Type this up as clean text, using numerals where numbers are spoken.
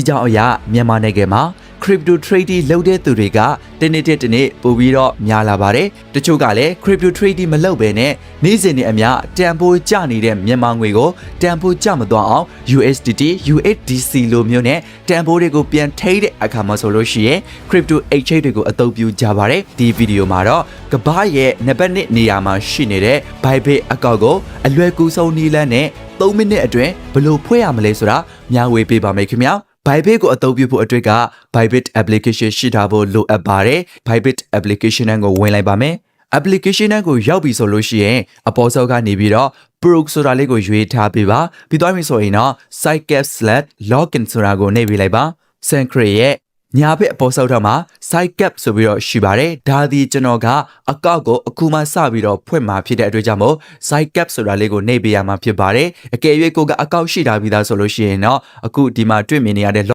ကြောင့်အရာမြန်မာနိုင်ငံမှာ crypto trading လုပ်တဲ့သူတွေကတနေ့ပို့ပြီးတော့များလာပါတယ်။တချို့ကလည်း crypto trading မလုပ်ဘဲနဲ့နေ့စဉ်နဲ့အမျှတန်ဖိုးကျနေတဲ့မြန်မာငွေကိုတန်ဖိုးကျမသွားအောင် USDT, USDC လိုမျိုးနဲ့တန်ဖိုးတွေကိုပြန်ထိတဲ့အခါမှာဆိုလို့ရှိရင် crypto exchange တွေကိုအသုံးပြုကြပါတယ်။ဒီဗီဒီယိုမှာတော့ကမ္ဘာရဲ့နံပါတ်1နေရာမှာရှိနေတဲ့ Bybit အကောင့်ကိုအလွယ်ကူဆုံးနည်းလမ်းနဲ့3မိနစ်အတွင်းဘယ်လိုဖွဲ့ရမလဲဆိုတာမျှဝေပေးပါမယ်ခင်ဗျာ။ Bybit ကိုအသုံးပြုဖို့အတွက်က Bybit application ရှိထားဖို့လိုအပ်ပါတယ်။ Bybit application ကိုဝင်လိုက်ပါမယ်။ application ကိုရောက်ပြီဆိုလို့ရှိရင်အပေါ်ဆုံးကနေပြီးတော့ Pro ဆိုတာလေးကိုရွေးထားပေးပါ။ပြီးသွားပြီဆိုရင်တော့ Sitecap/login ဆိုတာကိုနှိပ်ပေးလိုက်ပါ။ Sanctuary ရဲ့ညာဘက်အပေါ်ဆုံးထောက်မှာ Sitecap ဆိုပြီးတော့ရှိပါတယ်။ဒါဒီကျွန်တော်ကအကောင့်ကိုအခုမှစပြီးတော့ဖွင့်မှာဖြစ်တဲ့အတွက်ကြောင့်မို့ Sitecap ဆိုတာလေးကိုနှိပ်ပေးရမှာဖြစ်ပါတယ်။အကယ်၍ကိုကအကောင့်ရှိထားပြီးသားဆိုလို့ရှိရင်တော့အခုဒီမှာတွေ့မြင်နေရတဲ့